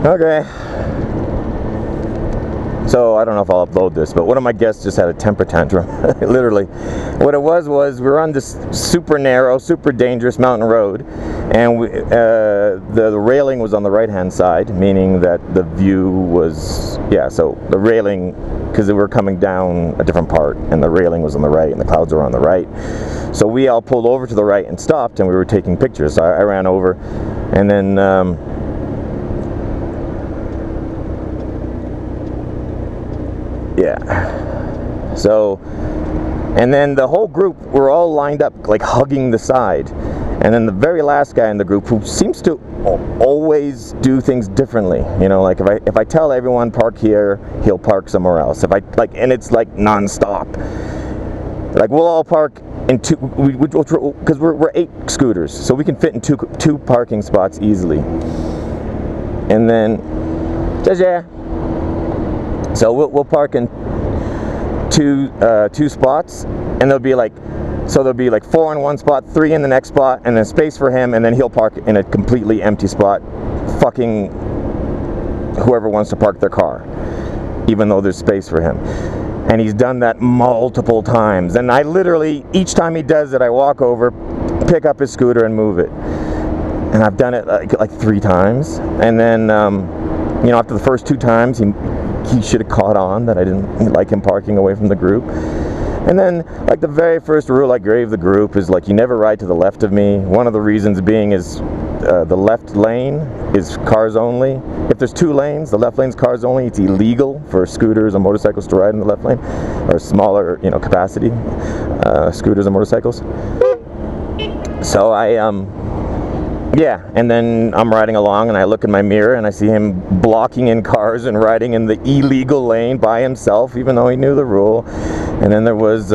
Okay. So I don't know if I'll upload this, but one of my guests just had a temper tantrum. Literally. What it was we were on this super narrow, super dangerous mountain road, and the railing was on the right-hand side, meaning that the view was, so the railing, because we were coming down a different part, and the railing was on the right, and the clouds were on the right. So we all pulled over to the right and stopped, and we were taking pictures. So I ran over, and then so, and then the whole group were all lined up, like hugging the side, and then the very last guy in the group, who seems to always do things differently, you know, like if I tell everyone park here, he'll park somewhere else. If I and it's like non-stop. Like we'll all park in two, because we're 8 scooters, so we can fit in two parking spots easily. And then, so we'll park in two spots, and there'll be like 4 in one spot, 3 in the next spot, and then space for him, and then he'll park in a completely empty spot, fucking whoever wants to park their car, even though there's space for him. And he's done that multiple times, and I literally, each time he does it, I walk over, pick up his scooter and move it. And I've done it like 3 times, and then you know, after the first 2 times he should have caught on that I didn't like him parking away from the group. And then, like, the very first rule I gave the group is, like, you never ride to the left of me. One of the reasons being is the left lane is cars only. If there's 2 lanes, the left lane's cars only. It's illegal for scooters and motorcycles to ride in the left lane, or smaller, you know, capacity scooters and motorcycles. So and then I'm riding along and I look in my mirror and I see him blocking in cars and riding in the illegal lane by himself, even though he knew the rule. And then there was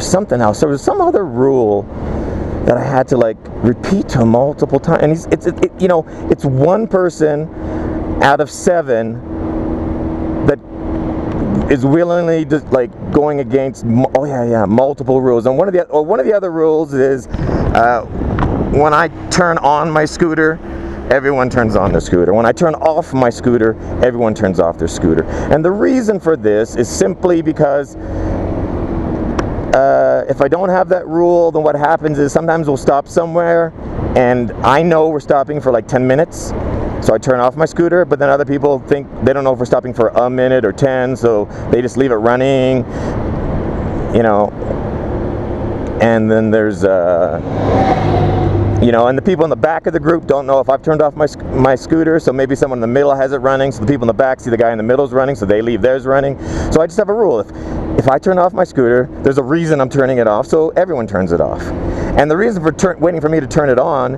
something else. There was some other rule that I had to, like, repeat to him multiple times. And it's one person out of 7 that is willingly just, like, going against multiple rules. And one of the other rules is when I turn on my scooter, everyone turns on their scooter. When I turn off my scooter, everyone turns off their scooter. And the reason for this is simply because if I don't have that rule, then what happens is sometimes we'll stop somewhere and I know we're stopping for like 10 minutes, so I turn off my scooter, but then other people think they don't know if we're stopping for a minute or 10, so they just leave it running, you know. And then there's you know, and the people in the back of the group don't know if I've turned off my scooter, so maybe someone in the middle has it running, so the people in the back see the guy in the middle's running, so they leave theirs running. So I just have a rule. If I turn off my scooter, there's a reason I'm turning it off, so everyone turns it off. And the reason for waiting for me to turn it on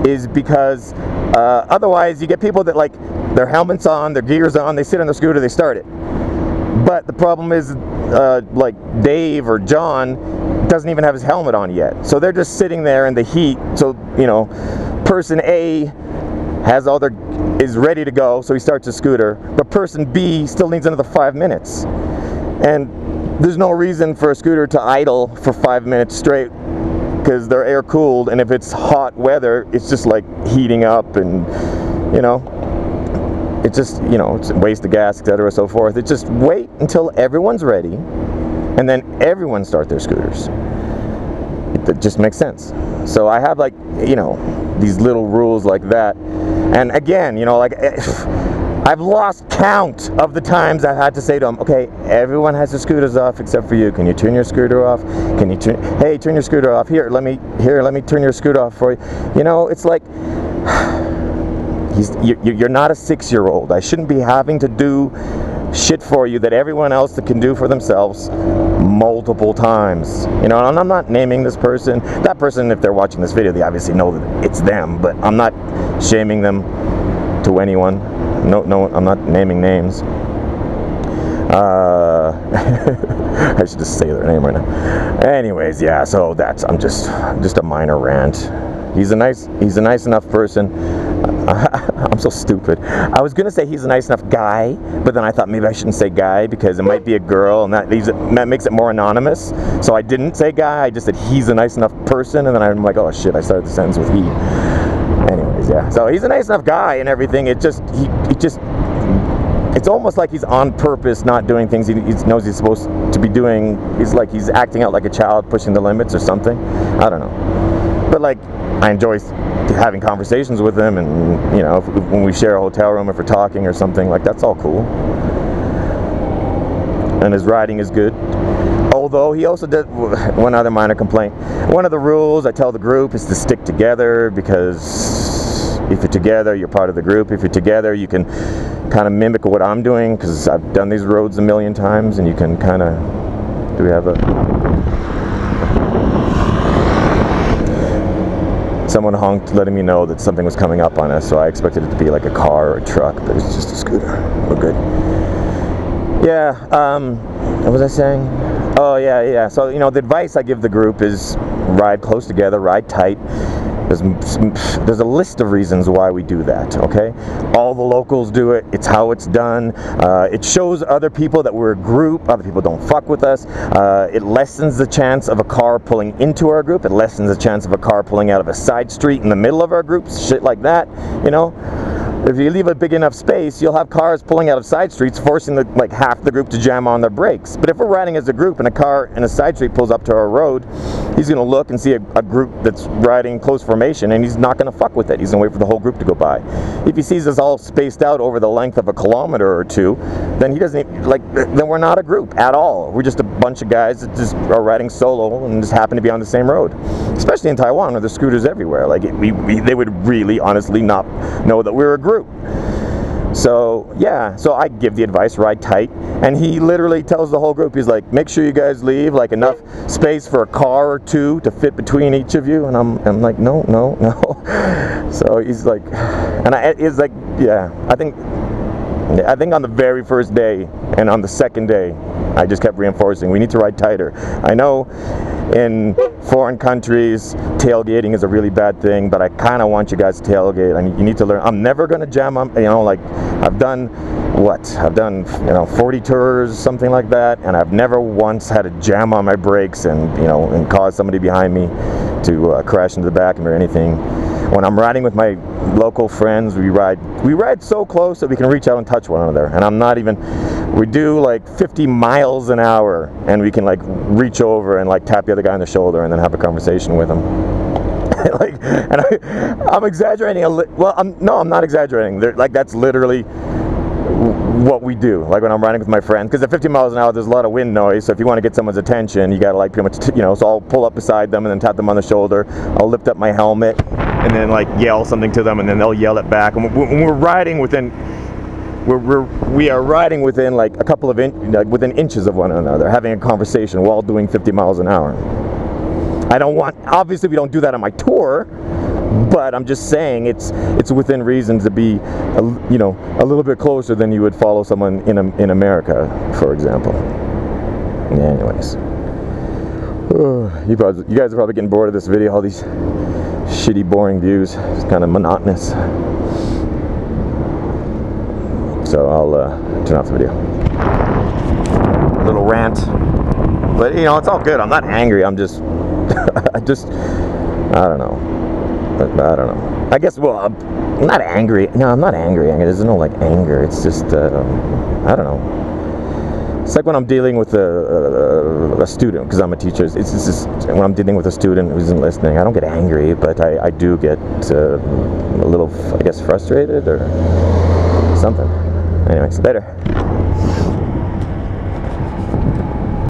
is because otherwise you get people that, like, their helmet's on, their gear's on, they sit on their scooter, they start it. But the problem is, like Dave or John doesn't even have his helmet on yet. So they're just sitting there in the heat. So, you know, person A is ready to go, so he starts his scooter. But person B still needs another 5 minutes. And there's no reason for a scooter to idle for 5 minutes straight, because they're air cooled, and if it's hot weather, it's just like heating up, and, you know, it's just, you know, it's a waste of gas, etc., so forth. It's just wait until everyone's ready, and then everyone start their scooters. It just makes sense. So I have, like, you know, these little rules like that. And again, you know, like, I've lost count of the times I've had to say to them, okay, everyone has their scooters off except for you. Can you turn your scooter off? Hey, turn your scooter off. Here, let me turn your scooter off for you. You know, it's like, you're not a 6-year-old. I shouldn't be having to do shit for you that everyone else that can do for themselves multiple times. You know, and I'm not naming this person. That person, if they're watching this video, they obviously know that it's them, but I'm not shaming them to anyone. No, I'm not naming names. I should just say their name right now. Anyways, yeah, so I'm just a minor rant. He's a nice enough person. I'm so stupid. I was gonna say he's a nice enough guy, but then I thought maybe I shouldn't say guy because it might be a girl, and that makes it more anonymous. So I didn't say guy. I just said he's a nice enough person, and then I'm like, oh shit, I started the sentence with he. Anyways, yeah. So he's a nice enough guy and everything. It just he just, it's almost like he's on purpose not doing things he knows he's supposed to be doing. He's like he's acting out like a child, pushing the limits or something. I don't know. But like, I enjoy having conversations with him, and you know, when we share a hotel room, if we're talking or something, like that's all cool. And his riding is good. Although he also did one other minor complaint. One of the rules I tell the group is to stick together, because if you're together, you're part of the group. If you're together, you can kind of mimic what I'm doing, because I've done these roads a million times, and you can kind of, do we have a, someone honked letting me know that something was coming up on us, so I expected it to be like a car or a truck, but it's just a scooter. We're good. Yeah, what was I saying? Oh, yeah. So, you know, the advice I give the group is ride close together, ride tight. There's a list of reasons why we do that, okay? All the locals do it. It's how it's done. It shows other people that we're a group. Other people don't fuck with us. It lessens the chance of a car pulling into our group. It lessens the chance of a car pulling out of a side street in the middle of our group. Shit like that, you know? If you leave a big enough space, you'll have cars pulling out of side streets, forcing like half the group to jam on their brakes. But if we're riding as a group and a car in a side street pulls up to our road, he's going to look and see a group that's riding close formation, and he's not going to fuck with it. He's going to wait for the whole group to go by. If he sees us all spaced out over the length of a kilometer or two, then he doesn't, then we're not a group at all. We're just a bunch of guys that just are riding solo and just happen to be on the same road. Especially in Taiwan, where there's scooters everywhere. Like, they would really, honestly not know that we're a group. So yeah, so I give the advice, ride tight, and he literally tells the whole group, he's like, make sure you guys leave like enough space for a car or two to fit between each of you. And I'm like, no. So he's like, and he's like, yeah, I think on the very first day and on the second day, I just kept reinforcing, we need to ride tighter. I know in foreign countries, tailgating is a really bad thing, but I kind of want you guys to tailgate. I mean, you need to learn. I'm never going to jam on, you know, like, I've done, 40 tours, something like that, and I've never once had a jam on my brakes and, you know, and cause somebody behind me to crash into the back of me or anything. When I'm riding with my local friends, we ride so close that we can reach out and touch one another. And I'm not even, we do like 50 miles an hour, and we can like reach over and like tap the other guy on the shoulder and then have a conversation with him. Like, and I'm exaggerating I'm not exaggerating. Like, that's literally what we do. Like when I'm riding with my friends, because at 50 miles an hour there's a lot of wind noise, so if you want to get someone's attention, you gotta like pretty much, you know, so I'll pull up beside them and then tap them on the shoulder. I'll lift up my helmet and then like yell something to them, and then they'll yell it back. And when we're riding within, we are riding within like a couple of within inches of one another, having a conversation while doing 50 miles an hour. Obviously we don't do that on my tour, but I'm just saying it's within reason to be, a little bit closer than you would follow someone in America, for example. Yeah, anyways, you guys are probably getting bored of this video. All these shitty, boring views. It's kind of monotonous. So I'll turn off the video. A little rant, but you know, it's all good. I'm not angry. I'm just, I don't know. I guess, well, I'm not angry. No, I'm not angry. There's no like anger. It's just, I don't know. It's like when I'm dealing with a student, because I'm a teacher. It's just when I'm dealing with a student who isn't listening, I don't get angry, but I do get a little, I guess, frustrated or something. Anyways, later.